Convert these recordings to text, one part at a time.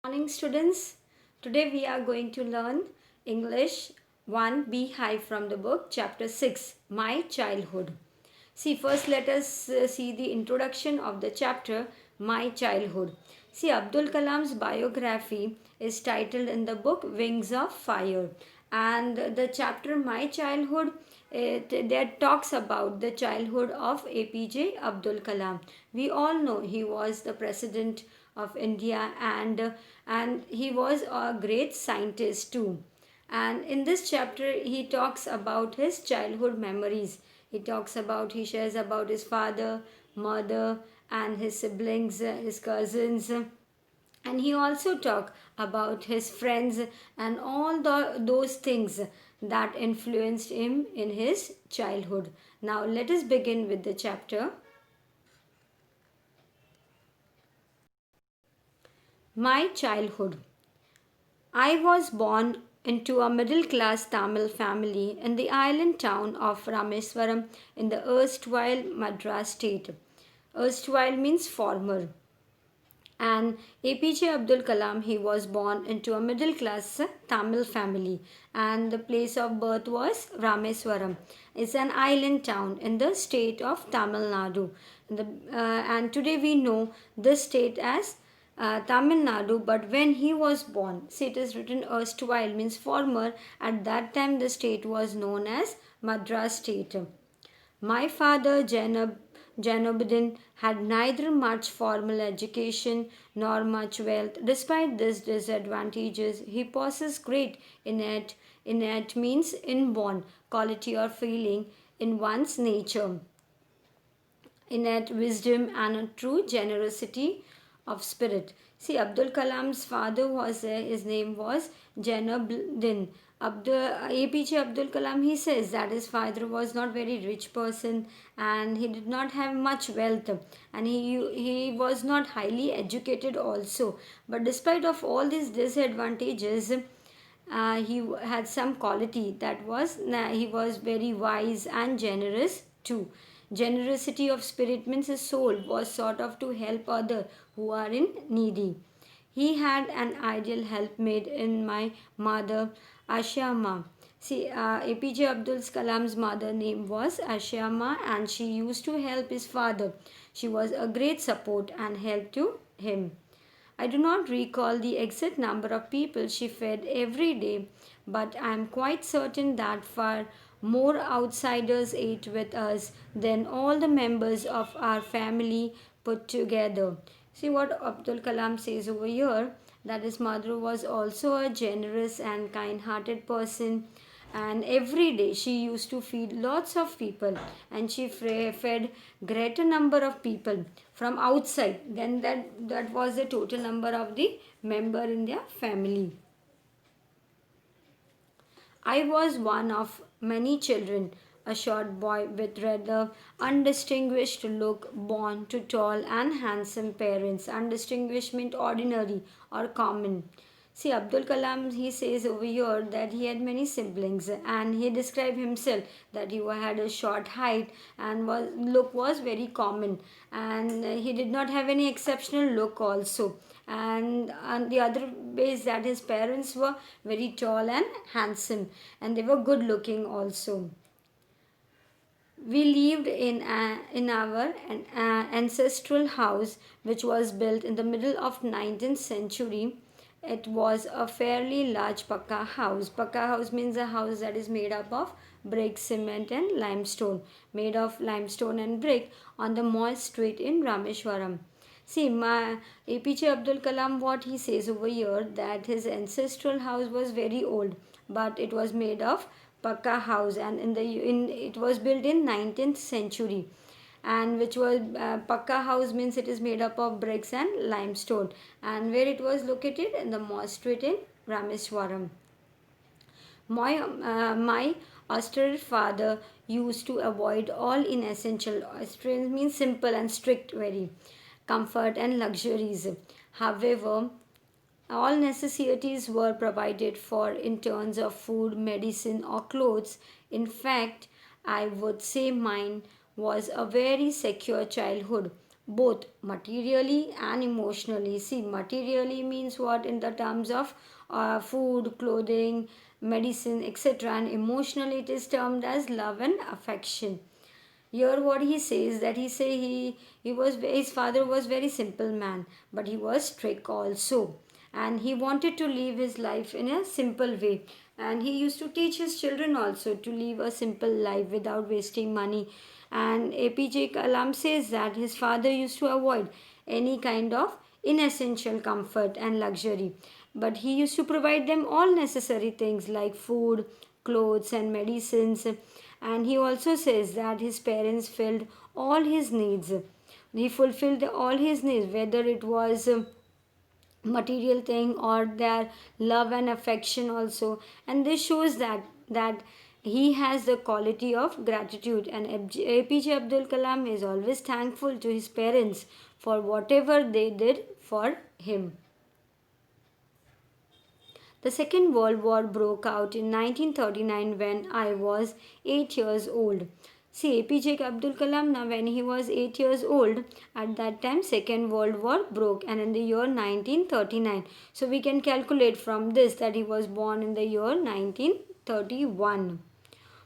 Morning students. Today we are going to learn English 1 Beehive from the book chapter 6 My Childhood. See, first let us see the introduction of the chapter My Childhood. See, Abdul Kalam's biography is titled in the book Wings of Fire, and the chapter My Childhood that talks about the childhood of APJ Abdul Kalam. We all know he was the president of India, and he was a great scientist too. And in this chapter he talks about his childhood memories. He shares about his father, mother, and his siblings, his cousins, and he also talk about his friends and those things that influenced him in his childhood. Now let us begin with the chapter My Childhood. I was born into a middle class Tamil family in the island town of Rameswaram in the erstwhile Madras state. Erstwhile means former. And APJ Abdul Kalam, he was born into a middle class Tamil family, and the place of birth was Rameswaram. It's an island town in the state of Tamil Nadu. And today we know this state as Tamil Nadu, but when he was born, see, it is written erstwhile means former. At that time, the state was known as Madras state. My father, Janobuddin, had neither much formal education nor much wealth. Despite these disadvantages, he possessed great innate means inborn quality or feeling in one's nature, innate wisdom and a true generosity of spirit. See, Abdul Kalam's father was his name was Jainuddin. APJ Abdul Kalam, he says that his father was not very rich person, and he did not have much wealth, and he was not highly educated also. But despite of all these disadvantages, he had some quality that was he was very wise and generous too. Generosity of spirit means his soul was sort of to help other who are in needy. He had an ideal helpmate in my mother, Ashama. See, APJ Abdul Kalam's mother name was Ashama, and she used to help his father. She was a great support and help to him. I do not recall the exact number of people she fed every day, but I am quite certain that far more outsiders ate with us than all the members of our family put together. See what Abdul Kalam says over here, that his mother was also a generous and kind hearted person, and every day she used to feed lots of people, and she fed greater number of people from outside then that was the total number of the member in their family. I was one of many children, a short boy with rather undistinguished look, born to tall and handsome parents. Undistinguished meant ordinary or common. See, Abdul Kalam, he says over here that he had many siblings, and he described himself that he had a short height and look was very common, and he did not have any exceptional look also. And on the other base, that his parents were very tall and handsome, and they were good looking also. We lived in our ancestral house, which was built in the middle of 19th century. It was a fairly large Pakka house. Pakka house means a house that is made up of brick, cement, and limestone. Made of limestone and brick on the Mall Street in Rameshwaram. See, my APJ Abdul Kalam, what he says over here, that his ancestral house was very old, but it was made of Pakka house, and it was built in 19th century, and which was Pakka house means it is made up of bricks and limestone, and where it was located in the Mall Street in Rameswaram. My austere father used to avoid all inessential. Austere means simple and strict, very comfort and luxuries. However, all necessities were provided for in terms of food, medicine, or clothes. In fact, I would say mine was a very secure childhood. both materially and emotionally. See, materially means what in the terms of food, clothing, medicine, etc., and emotionally it is termed as love and affection. Here what he says that he was his father was very simple man, but he was strict also, and he wanted to live his life in a simple way, and he used to teach his children also to live a simple life without wasting money. And APJ Kalam says that his father used to avoid any kind of inessential comfort and luxury, but he used to provide them all necessary things like food, clothes, and medicines. And he also says that his parents filled all his needs. He fulfilled all his needs, whether it was material thing or their love and affection also. And this shows that he has the quality of gratitude. And APJ Abdul Kalam is always thankful to his parents for whatever they did for him. The Second World War broke out in 1939 when I was 8 years old. See, APJ Abdul Kalam, now when he was 8 years old, at that time Second World War broke, and in the year 1939. So we can calculate from this that he was born in the year 1931.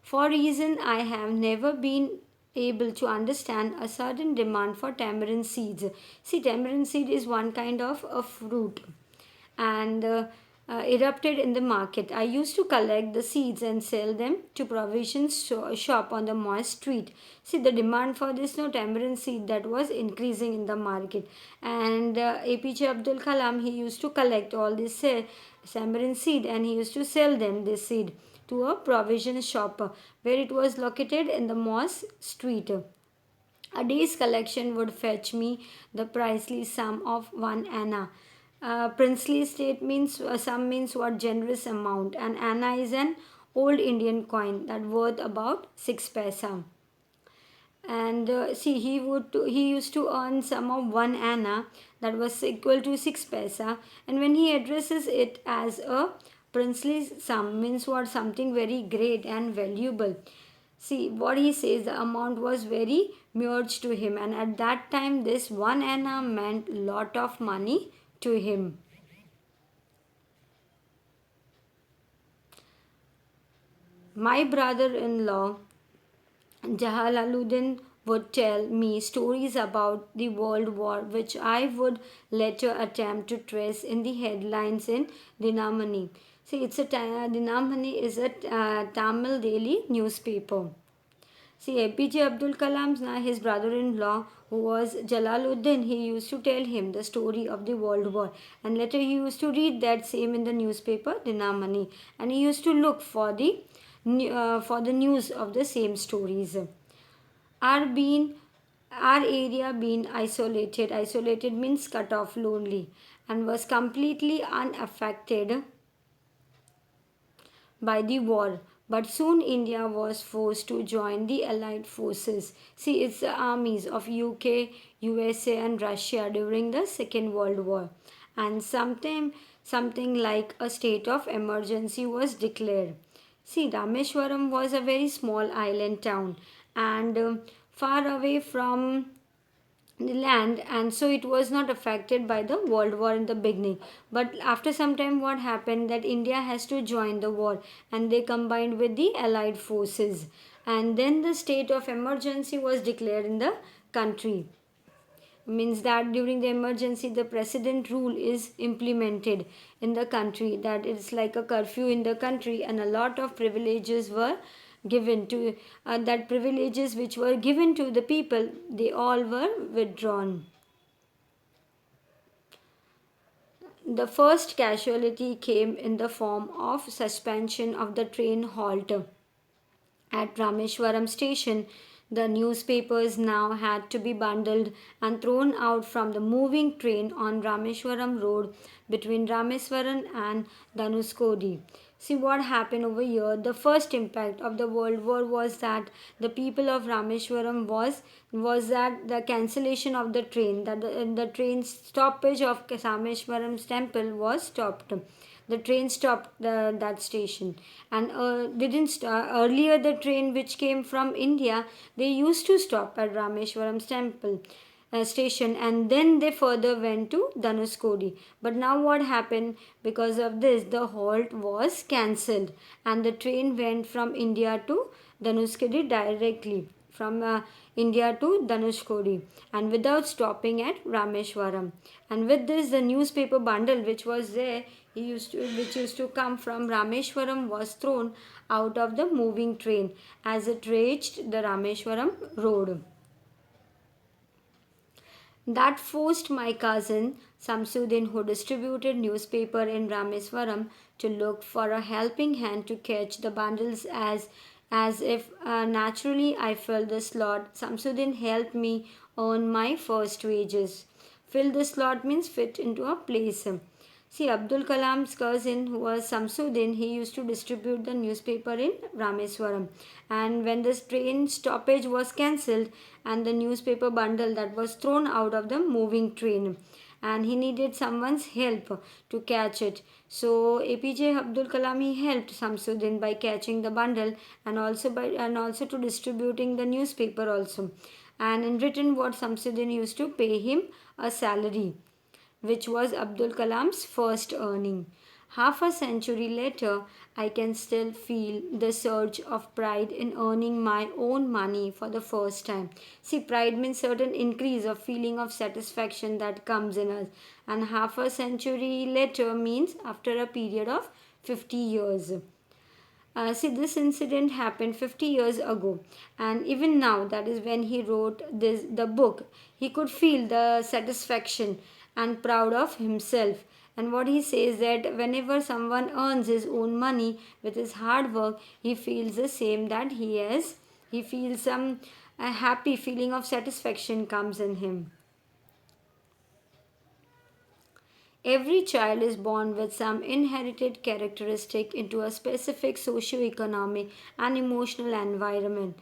For reason I have never been able to understand a sudden demand for tamarind seeds. See, tamarind seed is one kind of a fruit, and erupted in the market. I used to collect the seeds and sell them to provisions shop on the moist street. See, the demand for this no tamarind seed that was increasing in the market, and APJ Abdul Kalam, he used to collect all this tamarind seed, and he used to sell them this seed to a provision shop where it was located in the Moss Street. A day's collection would fetch me the princely sum of 1 anna. Princely state means sum means what generous amount, and anna is an old Indian coin that worth about 6 paisa. And see, he used to earn sum of 1 anna that was equal to 6 paisa, and when he addresses it as a princely sum means what something very great and valuable. See what he says, the amount was very much to him, and at that time this 1 anna meant lot of money to him. My brother-in-law Jalaluddin would tell me stories about the World War, which I would later attempt to trace in the headlines in Dinamani. See, Dinamani is a Tamil daily newspaper. See, APJ Abdul Kalam's his brother-in-law, who was Jalaluddin, he used to tell him the story of the World War, and later he used to read that same in the newspaper Dinamani, and he used to look for the news of the same stories. Our being our area being isolated means cut off, lonely, and was completely unaffected by the war. But soon India was forced to join the Allied forces. See, it's the armies of UK, USA, and Russia during the Second World War. And sometime something like a state of emergency was declared. See, Rameshwaram was a very small island town, and far away from the land, and so it was not affected by the world war in the beginning. But after some time what happened that India has to join the war, and they combined with the allied forces, and then the state of emergency was declared in the country. Means that during the emergency the president rule is implemented in the country, that it's like a curfew in the country, and a lot of privileges were given to that privileges which were given to the people, they all were withdrawn. The first casualty came in the form of suspension of the train halt at Rameshwaram station. The newspapers now had to be bundled and thrown out from the moving train on Rameshwaram road between Rameswaram and Dhanuskodi. See what happened over here. The first impact of the World War was that the people of Rameshwaram was that the cancellation of the train, that the train stoppage of Rameshwaram's temple was stopped. The train stopped that station, and didn't earlier the train which came from India, they used to stop at Rameshwaram's temple. station, and then they further went to Dhanuskodi. But now what happened? Because of this, the halt was cancelled, and the train went from India to Dhanuskodi directly from India to Dhanushkodi, and without stopping at Rameshwaram. And with this, the newspaper bundle which was there, which used to come from Rameshwaram, was thrown out of the moving train as it reached the Rameshwaram road. That forced my cousin Samsudin, who distributed newspaper in Rameswaram, to look for a helping hand to catch the bundles as if naturally I filled the slot. Samsudin helped me earn my first wages. Fill the slot means fit into a place. See, Abdul Kalam's cousin, who was Samsudin, he used to distribute the newspaper in Rameswaram. And when this train stoppage was cancelled, and the newspaper bundle that was thrown out of the moving train, and he needed someone's help to catch it. So APJ Abdul Kalam, he helped Samsudin by catching the bundle, and also to distributing the newspaper also. And in return, what Samsudin used to pay him a salary, which was Abdul Kalam's first earning. Half a century later, I can still feel the surge of pride in earning my own money for the first time. See, pride means certain increase of feeling of satisfaction that comes in us, and half a century later means after a period of 50 years. See, this incident happened 50 years ago, and even now, that is when he wrote the book, he could feel the satisfaction and proud of himself. And what he says that whenever someone earns his own money with his hard work, he feels the same that he has. He feels some a happy feeling of satisfaction comes in him. Every child is born with some inherited characteristic into a specific socio-economic and emotional environment,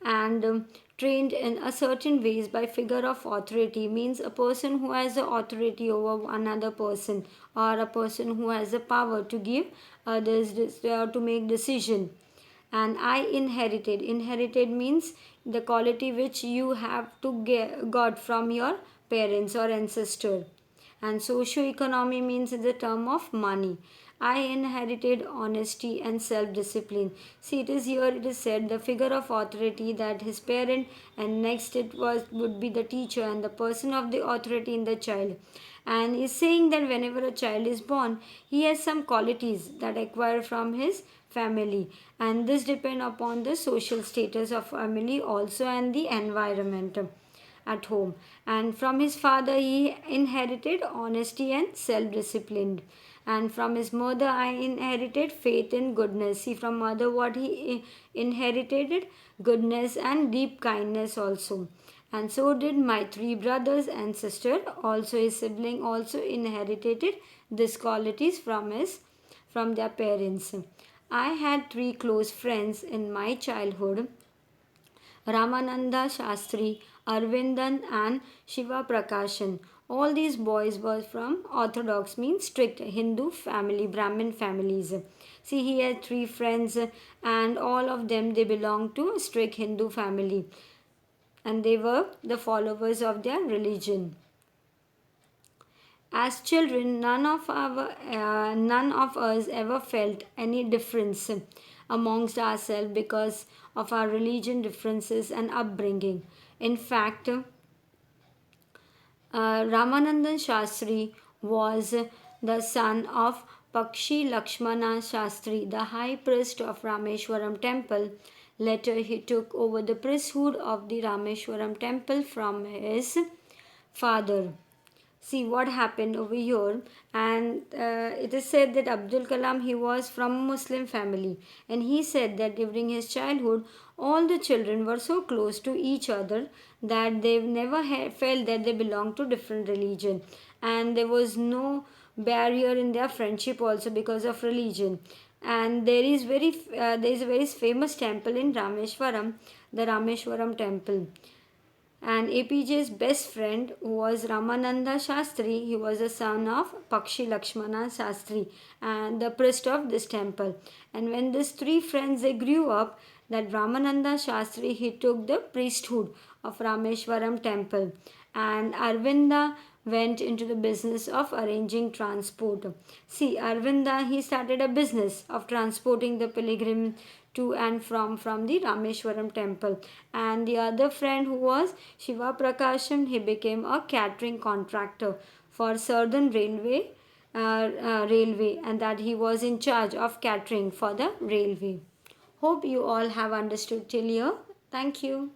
and trained in a certain ways by figure of authority means a person who has the authority over another person, or a person who has the power to give others to make decision. And I inherited means the quality which you have to got from your parents or ancestor. And socio-economy means in the term of money. I inherited honesty and self-discipline. See, it is here it is said the figure of authority, that his parent, and next it was would be the teacher and the person of the authority in the child. And is saying that whenever a child is born, he has some qualities that acquire from his family, and this depend upon the social status of family also, and the environment at home. And from his father he inherited honesty and self-discipline, and from his mother I inherited faith in goodness. See, from mother what he inherited goodness and deep kindness also. And so did my three brothers and sister also. His sibling also inherited these qualities from their parents. I had three close friends in my childhood: Ramananda Shastri, Arvindan, and Shiva Prakashan. All these boys were from orthodox, means strict Hindu family, Brahmin families. See, he had three friends, and all of them they belonged to a strict Hindu family, and they were the followers of their religion. As children, none of us ever felt any difference amongst ourselves because of our religion differences and upbringing. In fact, Ramanandan Shastri was the son of Pakshi Lakshmana Shastri, the high priest of Rameshwaram temple. Later, he took over the priesthood of the Rameshwaram temple from his father. See what happened over here. And it is said that Abdul Kalam, he was from a Muslim family, and he said that during his childhood all the children were so close to each other that they never felt that they belonged to different religion, and there was no barrier in their friendship also because of religion. And there is a very famous temple in Rameshwaram, the Rameshwaram temple. And APJ's best friend was Ramananda Shastri. He was the son of Pakshi Lakshmana Shastri and the priest of this temple. And when these three friends they grew up, that Ramananda Shastri he took the priesthood of Rameshwaram temple. and Arvinda went into the business of arranging transport. See, Arvinda, he started a business of transporting the pilgrim to and from the Rameshwaram temple. And the other friend, who was Shiva Prakasham, he became a catering contractor for Southern Railway, and that he was in charge of catering for the railway. Hope you all have understood till here. Thank you.